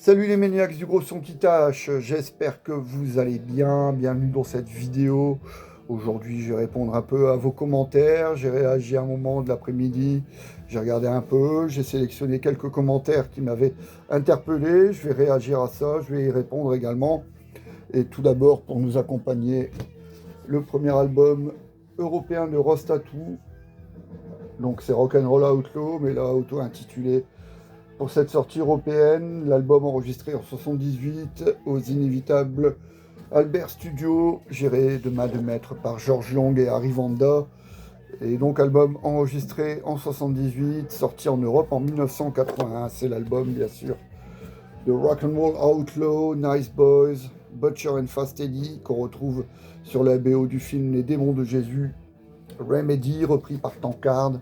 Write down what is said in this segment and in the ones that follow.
Salut les maniaques du gros son qui tâche, j'espère que vous allez bien, bienvenue dans cette vidéo. Aujourd'hui je vais répondre un peu à vos commentaires, j'ai réagi à un moment de l'après-midi, j'ai regardé un peu, j'ai sélectionné quelques commentaires qui m'avaient interpellé, je vais réagir à ça, je vais y répondre également. Et tout d'abord pour nous accompagner, le premier album européen de Rostatu, donc c'est Rock'n'Roll Outlaw, mais là auto-intitulé. Pour cette sortie européenne, l'album enregistré en 78 aux inévitables Albert Studio, géré de main de maître par George Young et Harry Vanda. Et donc album enregistré en 78, sorti en Europe en 1981. C'est l'album bien sûr de Rock'n'Roll Outlaw, Nice Boys, Butcher and Fast Eddie, qu'on retrouve sur la BO du film Les Démons de Jésus, Remedy, repris par Tankard.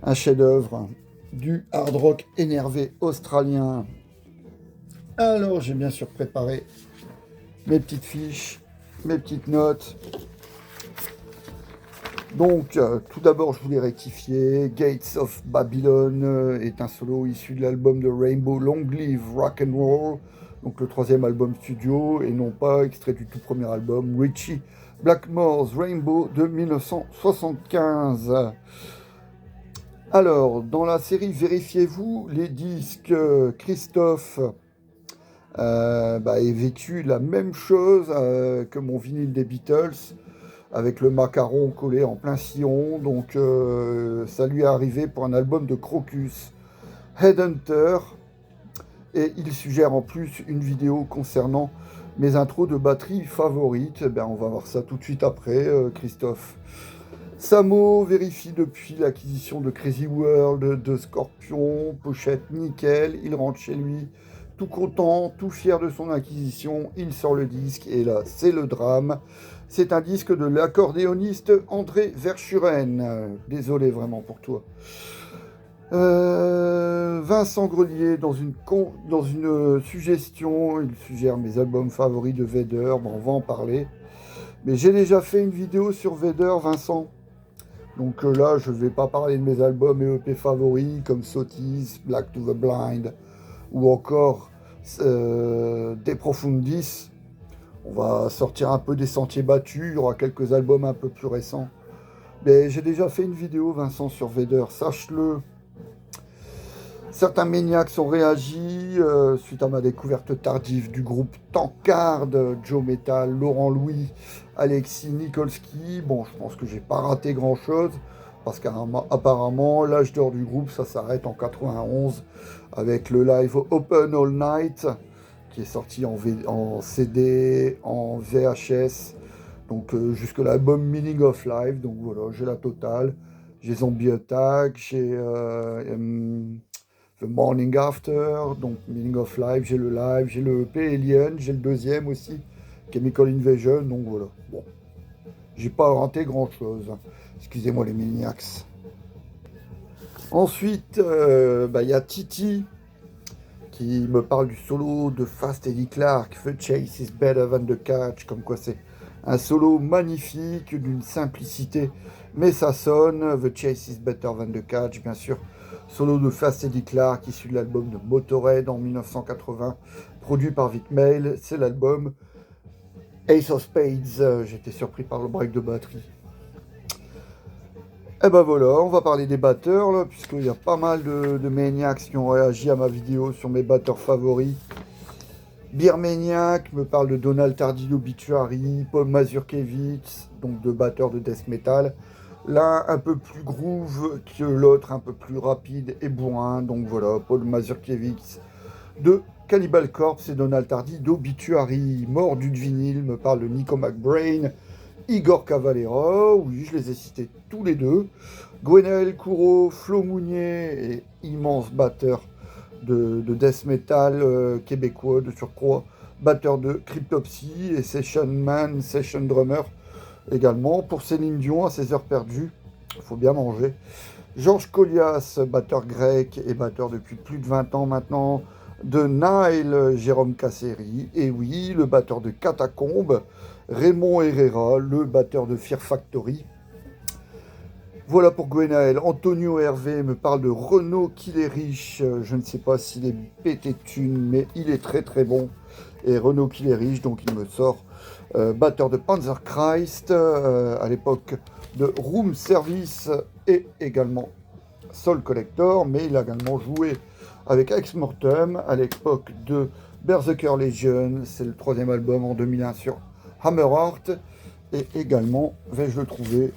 Un chef-d'œuvre du hard rock énervé australien. Alors, j'ai bien sûr préparé mes petites fiches, mes petites notes. Donc, tout d'abord, je voulais rectifier. Gates of Babylon est un solo issu de l'album de Rainbow Long Live Rock'n'Roll, donc le troisième album studio, et non pas extrait du tout premier album, Richie Blackmore's Rainbow de 1975. Alors, dans la série Vérifiez-vous les disques, Christophe ait vécu la même chose que mon vinyle des Beatles, avec le macaron collé en plein sillon. Donc, ça lui est arrivé pour un album de Crocus, Headhunter. Et il suggère en plus une vidéo concernant mes intros de batterie favorites. Eh bien, on va voir ça tout de suite après, Christophe. Samo vérifie depuis l'acquisition de Crazy World, de Scorpion, pochette nickel, il rentre chez lui, tout content, tout fier de son acquisition, il sort le disque, et là, c'est le drame. C'est un disque de l'accordéoniste André Verschuren. Désolé vraiment pour toi. Vincent Grelier, dans une suggestion, il suggère mes albums favoris de Vader, bon, on va en parler. Mais j'ai déjà fait une vidéo sur Vader, Vincent. Donc là, je ne vais pas parler de mes albums et EP favoris comme Sotis, Black to the Blind ou encore De Profundis. On va sortir un peu des sentiers battus, il y aura quelques albums un peu plus récents. Mais j'ai déjà fait une vidéo, Vincent, sur Vader, sache-le. Certains maniaques ont réagi suite à ma découverte tardive du groupe Tankard, Joe Metal, Laurent Louis, Alexis Nikolski. Bon, je pense que j'ai pas raté grand-chose, parce qu'apparemment, l'âge d'or du groupe, ça s'arrête en 91, avec le live Open All Night, qui est sorti en CD, en VHS, donc jusque l'album Meaning of Life. Donc voilà, j'ai la totale. J'ai Zombie Attack, j'ai The Morning After, donc Meaning of Life, j'ai le live, j'ai le EP Alien, j'ai le deuxième aussi, Chemical Invasion, donc voilà. Bon, j'ai pas raté grand chose. Excusez-moi les maniacs. Ensuite, y a Titi qui me parle du solo de Fast Eddie Clarke, The Chase is better than the catch, comme quoi c'est un solo magnifique, d'une simplicité, mais ça sonne. The Chase is better than the catch, bien sûr. Solo de Fast Eddie Clarke, issu de l'album de Motorhead en 1980, produit par Vic Mail. C'est l'album Ace of Spades. J'étais surpris par le break de batterie. Et ben voilà, on va parler des batteurs, là, puisqu'il y a pas mal de maniacs qui ont réagi à ma vidéo sur mes batteurs favoris. Beer Maniac me parle de Donald Tardy d'Obituary, Paul Mazurkiewicz, donc de batteurs de death metal. L'un un peu plus groove que l'autre, un peu plus rapide et bourrin. Donc voilà, Paul Mazurkiewicz de Cannibal Corpse et Donald Tardy d'Obituary. Mort du vinyle me parle de Nico McBrain, Igor Cavalera, oui, je les ai cités tous les deux. Gwenaël Couraud, Flo Mounier, et immense batteur de death metal québécois de surcroît, batteur de Cryptopsy et session man, session drummer également. Pour Céline Dion, à ses heures perdues, il faut bien manger. Georges Collias, batteur grec et batteur depuis plus de 20 ans maintenant, de Nile, Jérôme Casseri, et oui, le batteur de Catacombe, Raymond Herrera, le batteur de Fear Factory. Voilà pour Gwenaël. Antonio Hervé me parle de Renaud qu'il est riche. Je ne sais pas s'il est pété de thunes, mais il est très très bon. Et Renaud qu'il est riche, donc il me sort batteur de Panzerchrist à l'époque de Room Service et également Soul Collector, mais il a également joué avec Ex Mortem à l'époque de Berserker Legion. C'est le troisième album en 2001 sur Hammerheart. Et également, vais-je le trouver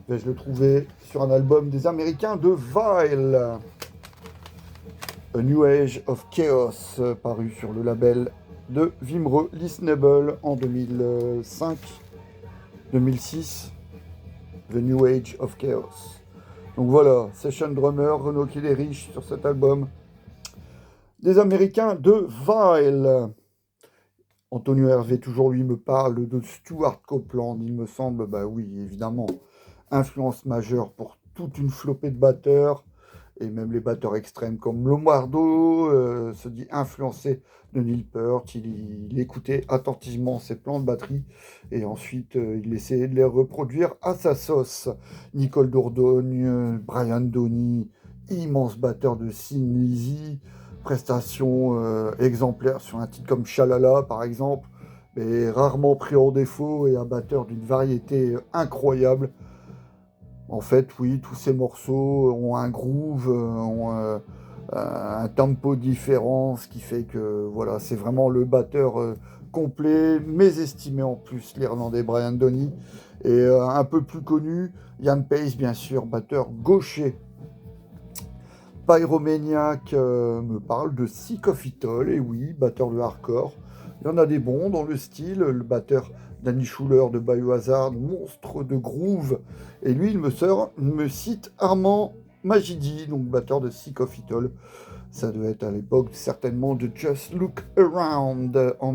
Vais-je le trouver sur un album des Américains de Vile, A New Age of Chaos, paru sur le label de Vimre Listenable en 2005-2006, The New Age of Chaos. Donc voilà, Session Drummer, Renaud qu'il est riche sur cet album des Américains de Vile. Antonio Hervé, toujours lui, me parle de Stuart Copeland, il me semble, bah oui, évidemment, influence majeure pour toute une flopée de batteurs, et même les batteurs extrêmes comme Lombardo se dit influencé de Neil Peart, il écoutait attentivement ses plans de batterie, et ensuite il essayait de les reproduire à sa sauce. Nicole Dordogne, Brian Doney, immense batteur de Sin Lizzy, prestation exemplaire sur un titre comme Shalala par exemple, mais rarement pris en défaut et un batteur d'une variété incroyable. En fait, oui, tous ces morceaux ont un groove, ont un tempo différent, ce qui fait que voilà, c'est vraiment le batteur complet, mais estimé en plus, l'Irlandais Brian Doney. Et un peu plus connu, Ian Pace, bien sûr, batteur gaucher. Pyromaniac me parle de Sick of It All, et oui, batteur de hardcore. Il y en a des bons dans le style, le batteur Danny Schuller de Biohazard, monstre de groove. Et lui, il me cite Armand Majidi, donc batteur de Sick of It All. Ça devait être à l'époque certainement de Just Look Around en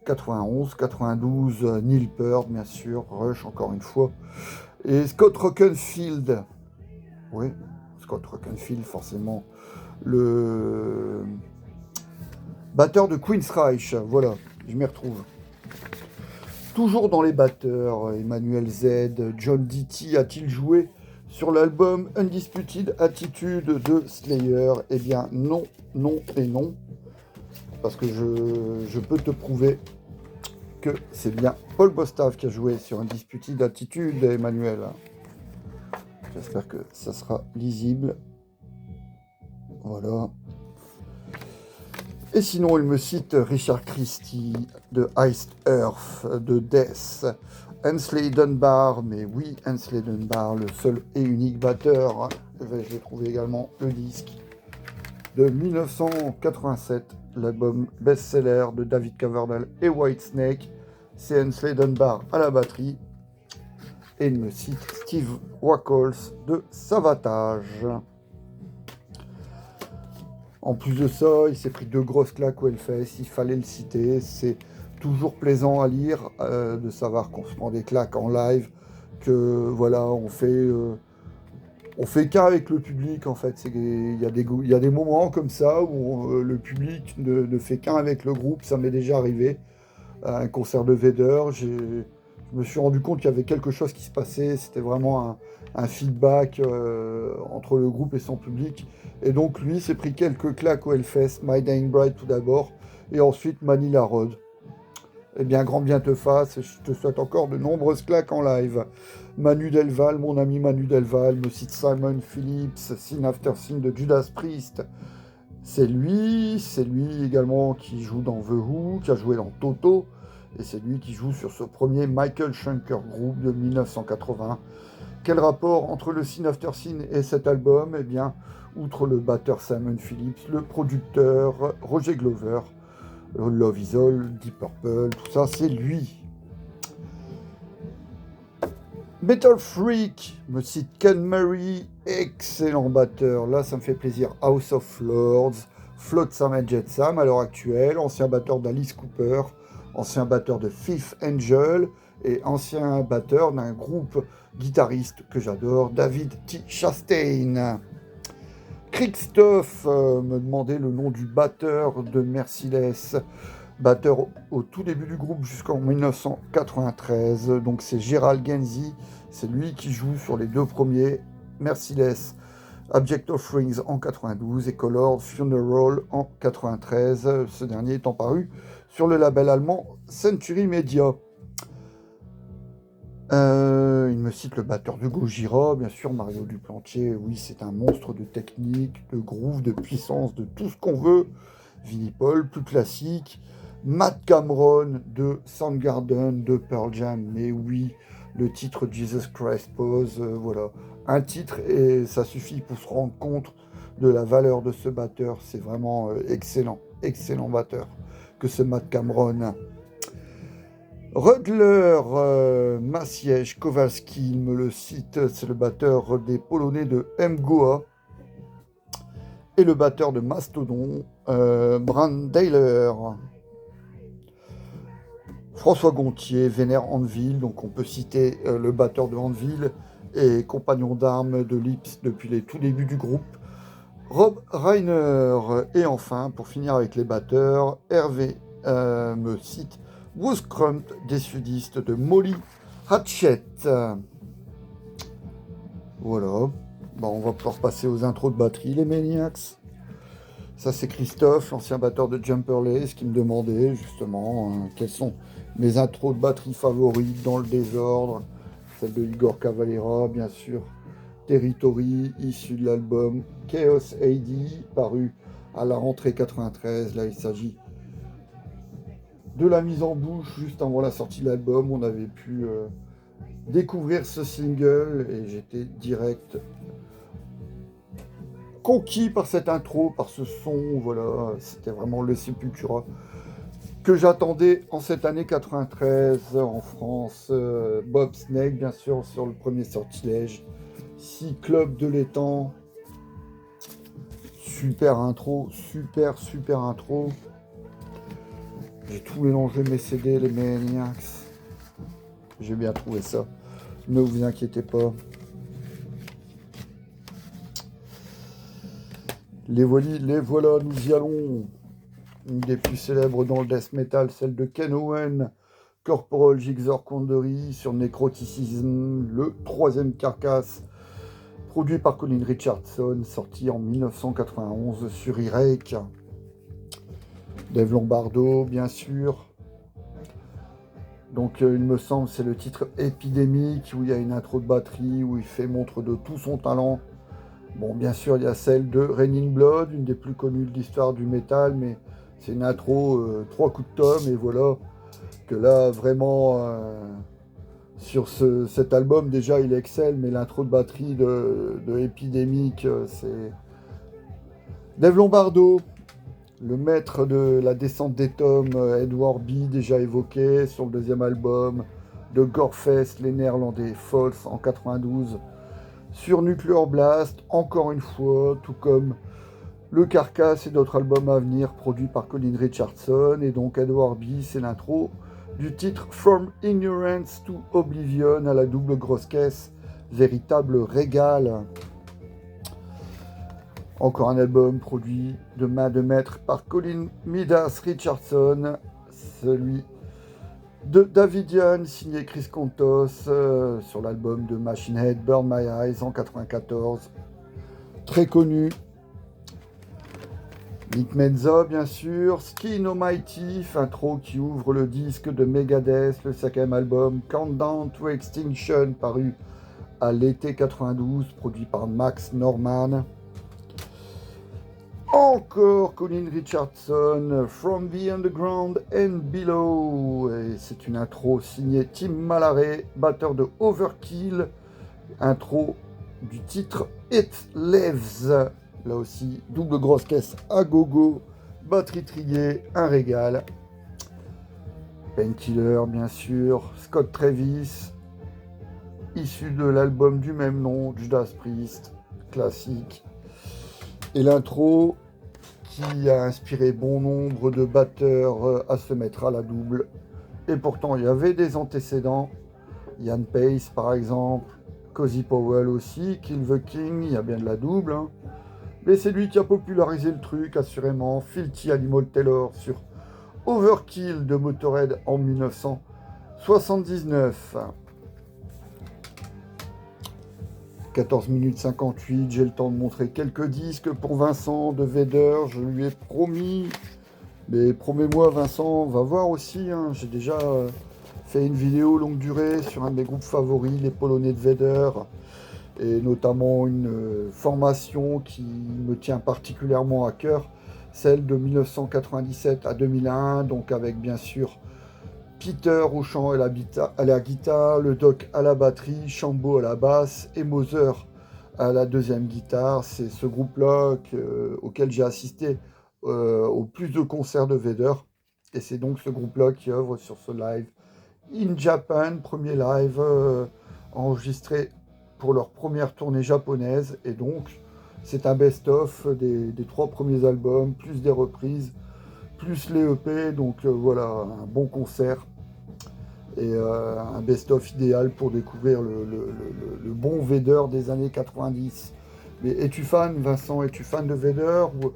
1991-92. Neil Peart, bien sûr, Rush encore une fois. Et Scott Rockenfield. Oui, Scott Rockenfield, forcément. Le batteur de Queensryche, voilà, je m'y retrouve. Toujours dans les batteurs, Emmanuel Z, John Ditti a-t-il joué sur l'album Undisputed Attitude de Slayer? Eh bien non, non et non, parce que je peux te prouver que c'est bien Paul Bostaph qui a joué sur Undisputed Attitude, Emmanuel. J'espère que ça sera lisible. Voilà. Et sinon, il me cite Richard Christie de Iced Earth, de Death, Hensley Dunbar, mais oui, Hensley Dunbar, le seul et unique batteur. Je vais trouver également le disque de 1987, l'album best-seller de David Coverdale et Whitesnake. C'est Hensley Dunbar à la batterie. Et il me cite Steve Wackles de Savatage. En plus de ça, il s'est pris 2 grosses claques au Hellfest, il fallait le citer. C'est toujours plaisant à lire de savoir qu'on se prend des claques en live, que voilà, on fait qu'avec le public en fait. Il y a des moments comme ça où le public ne fait qu'un avec le groupe, ça m'est déjà arrivé. À un concert de Vader, je me suis rendu compte qu'il y avait quelque chose qui se passait, c'était vraiment un feedback entre le groupe et son public. Et donc lui s'est pris quelques claques au Hellfest, My Dying Bride tout d'abord, et ensuite Manila Road. Eh bien, grand bien te fasse, et je te souhaite encore de nombreuses claques en live. Manu Delval, mon ami Manu Delval, me cite Simon Phillips, Sin After Sin de Judas Priest. C'est lui également qui joue dans The Who, qui a joué dans Toto, et c'est lui qui joue sur ce premier Michael Schenker Group de 1980. Quel rapport entre le Sin After Sin et cet album? Eh bien, outre le batteur Simon Phillips, le producteur Roger Glover, Love Is All, Deep Purple, tout ça, c'est lui. Metal Freak me cite Ken Murray, excellent batteur. Là, ça me fait plaisir. House of Lords, Flotsam and Jetsam à l'heure actuelle, ancien batteur d'Alice Cooper, ancien batteur de Fifth Angel et ancien batteur d'un groupe guitariste que j'adore, David T. Chastain. Christophe me demandait le nom du batteur de Merciless. batteur au tout début du groupe jusqu'en 1993. Donc c'est Gérald Genzi, c'est lui qui joue sur les deux premiers, Merciless, Object of Rings en 92 et Colored Funeral en 93, ce dernier étant paru sur le label allemand Century Media. Il me cite le batteur de Gojira, bien sûr, Mario Duplantier, oui, c'est un monstre de technique, de groove, de puissance, de tout ce qu'on veut. Vinnie Paul, plus classique. Matt Cameron de Soundgarden, de Pearl Jam, mais oui, le titre Jesus Christ Pose, voilà. Un titre et ça suffit pour se rendre compte de la valeur de ce batteur. C'est vraiment excellent, excellent batteur que ce Matt Cameron. Rudler, Maciej Kowalski, il me le cite, c'est le batteur des Polonais de Mgoa et le batteur de Mastodon, Brandeiler. François Gontier, Vénère Anvil, donc on peut citer le batteur de Anvil et compagnon d'armes de Lips depuis les tout débuts du groupe, Rob Reiner. Et enfin, pour finir avec les batteurs, Hervé me cite Bruce Crump des sudistes de Molly Hatchet. Voilà. Bon, on va pouvoir passer aux intros de batterie, les Maniacs. Ça, c'est Christophe, l'ancien batteur de Jumperless, qui me demandait justement quelles sont mes intros de batterie favorites dans le désordre. Celle de Igor Cavalera, bien sûr. Territory, issu de l'album Chaos AD, paru à la rentrée 93. Là, il s'agit de la mise en bouche juste avant la sortie de l'album. On avait pu découvrir ce single et j'étais direct conquis par cette intro, par ce son. Voilà, c'était vraiment le Sepultura que j'attendais en cette année 93 en France. Bob Snake, bien sûr, sur le premier sortilège. 6 clubs de l'étang. Super intro, super intro. J'ai tout mélangé mes CD, les Maniacs. J'ai bien trouvé ça. Ne vous inquiétez pas. Les voilà, nous y allons. Une des plus célèbres dans le death metal, celle de Ken Owen, Corporal Jigsaw Condery sur Necroticism, le troisième carcasse, produit par Colin Richardson, sorti en 1991 sur Irek. Dave Lombardo, bien sûr. Donc, il me semble, c'est le titre Épidémique, où il y a une intro de batterie, où il fait montre de tout son talent. Bon, bien sûr, il y a celle de Raining Blood, une des plus connues de l'histoire du métal, mais c'est une intro 3 coups de tome, et voilà, que là, vraiment, sur cet album, déjà, il excelle, mais l'intro de batterie de Épidémique, c'est Dave Lombardo, le maître de la descente des tomes, Edward B, déjà évoqué sur le deuxième album, de Gorefest, les Néerlandais, False en 92, sur Nuclear Blast, encore une fois, tout comme le Carcass et d'autres albums à venir produits par Colin Richardson. Et donc Edward B, c'est l'intro du titre From Ignorance to Oblivion à la double grosse caisse, véritable régal. Encore un album produit de main de maître par Colin Midas Richardson, celui de Davidian, signé Chris Kontos, sur l'album de Machine Head Burn My Eyes en 94. Très connu. Nick Menza, bien sûr. Skin Almighty, intro qui ouvre le disque de Megadeth, le 5e album Countdown to Extinction, paru à l'été 92, produit par Max Norman. Encore Colin Richardson, From the Underground and Below. Et c'est une intro signée Tim Mallaré, batteur de Overkill. Intro du titre It Lives. Là aussi, double grosse caisse à gogo, batterie triée, un régal. Painkiller, bien sûr. Scott Travis, issu de l'album du même nom, Judas Priest, classique. Et l'intro qui a inspiré bon nombre de batteurs à se mettre à la double. Et pourtant, il y avait des antécédents. Ian Pace, par exemple, Cozy Powell aussi, Kill the King, il y a bien de la double. Hein. Mais c'est lui qui a popularisé le truc, assurément. Filthy Animal Taylor sur Overkill de Motorhead en 1979. 14 minutes 58, j'ai le temps de montrer quelques disques pour Vincent de Vader, je lui ai promis. Mais promets-moi Vincent, on va voir aussi, hein. J'ai déjà fait une vidéo longue durée sur un de mes groupes favoris, les Polonais de Vader, et notamment une formation qui me tient particulièrement à cœur, celle de 1997 à 2001, donc avec bien sûr Peter au chant et à la guitare, le Doc à la batterie, Chambaud à la basse et Moser à la deuxième guitare. C'est ce groupe-là auquel j'ai assisté au plus de concerts de Vader. Et c'est donc ce groupe-là qui œuvre sur ce live In Japan, premier live enregistré pour leur première tournée japonaise. Et donc, c'est un best-of des 3 premiers albums, plus des reprises, plus les EP. Donc voilà, un bon concert et un best-of idéal pour découvrir le bon Vader des années 90. Mais es-tu fan, Vincent, es-tu fan de Vader ou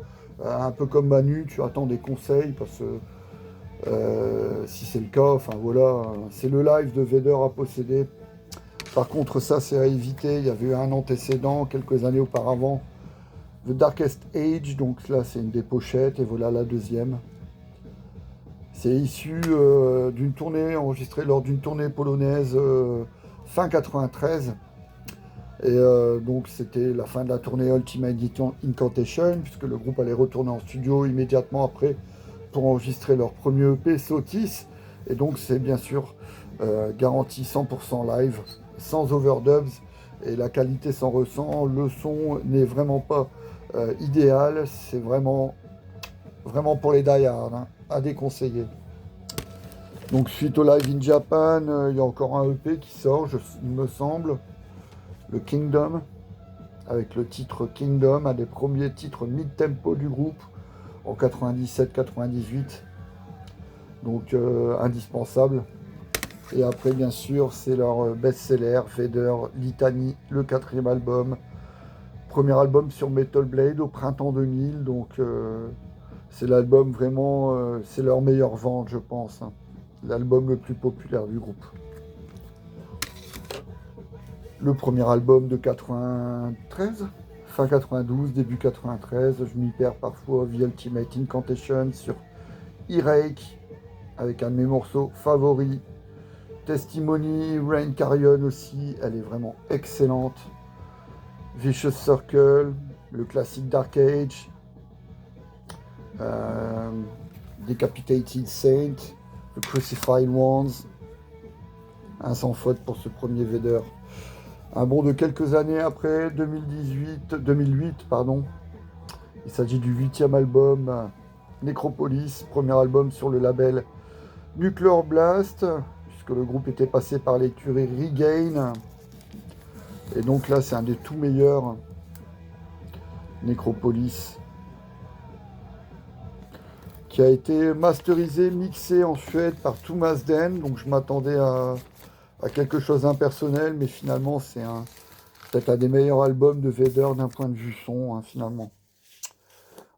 un peu comme Manu, tu attends des conseils parce que si c'est le cas, enfin voilà, c'est le live de Vader à posséder. Par contre, ça c'est à éviter. Il y avait eu un antécédent quelques années auparavant, The Darkest Age, donc là c'est une des pochettes et voilà la deuxième. C'est issu d'une tournée enregistrée lors d'une tournée polonaise fin 93. Et donc c'était la fin de la tournée Ultimate Incantation, puisque le groupe allait retourner en studio immédiatement après pour enregistrer leur premier EP Sotis. Et donc c'est bien sûr garanti 100% live, sans overdubs, et la qualité s'en ressent. Le son n'est vraiment pas idéal, c'est vraiment pour les die-hard, hein, à déconseiller. Donc suite au Live in Japan, il y a encore un EP qui sort, il me semble, le Kingdom, avec le titre Kingdom, un des premiers titres mid-tempo du groupe, en 97-98, donc indispensable. Et après, bien sûr, c'est leur best-seller, Vader, Litany, le 4e album, premier album sur Metal Blade au printemps 2000, donc c'est l'album vraiment, c'est leur meilleure vente, je pense, hein. L'album le plus populaire du groupe. Le premier album de 93, fin 92, début 93, je m'y perds parfois, The Ultimate Incantation sur E-Rake, avec un de mes morceaux favoris. Testimony, Rain Carrion aussi, elle est vraiment excellente. Vicious Circle, le classique Dark Age, Decapitated Saint, The Crucified Ones, un sans faute pour ce premier Vader. Un bond de quelques années après, 2008, pardon. Il s'agit du 8e album, Necropolis, premier album sur le label Nuclear Blast, puisque le groupe était passé par l'écurie Regain. Et donc là, c'est un des tout meilleurs, Necropolis, qui a été masterisé, mixé en Suède par Thomas Den. Donc je m'attendais à quelque chose d'impersonnel, mais finalement c'est peut-être un des meilleurs albums de Vader d'un point de vue son, hein, finalement.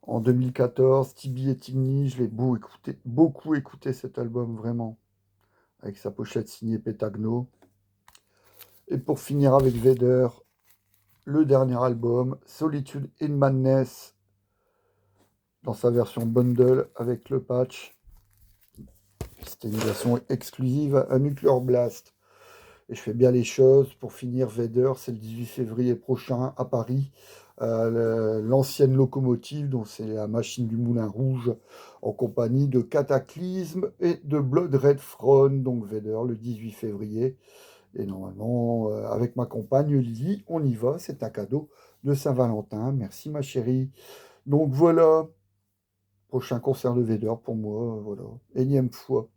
En 2014, Tibi et Timni, je l'ai beaucoup écouté cet album, vraiment, avec sa pochette signée Petagno. Et pour finir avec Vader, le dernier album, Solitude in Madness, dans sa version bundle avec le patch. C'était une version exclusive à Nuclear Blast. Et je fais bien les choses. Pour finir, Vader, c'est le 18 février prochain à Paris. L'ancienne locomotive, dont c'est la machine du Moulin Rouge, en compagnie de Cataclysme et de Blood Red Throne, donc Vader, le 18 février. Et normalement, avec ma compagne Lily, on y va. C'est un cadeau de Saint-Valentin. Merci ma chérie. Donc voilà, prochain concert de Vader pour moi. Voilà, énième fois.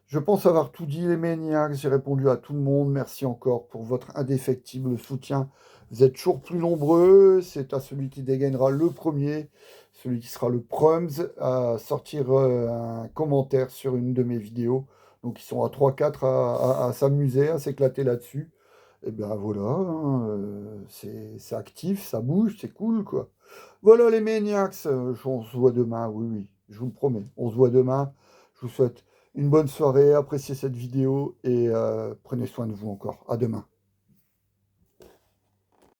Je pense avoir tout dit, les maniacs. J'ai répondu à tout le monde. Merci encore pour votre indéfectible soutien. Vous êtes toujours plus nombreux. C'est à celui qui dégainera le premier, celui qui sera le prums, à sortir un commentaire sur une de mes vidéos. Donc ils sont à 3-4 à s'amuser, à s'éclater là-dessus. Et bien voilà, hein, c'est actif, ça bouge, c'est cool, quoi. Voilà les maniacs. On se voit demain, oui, oui, je vous le promets. On se voit demain Je vous souhaite une bonne soirée, appréciez cette vidéo et prenez soin de vous encore. À demain.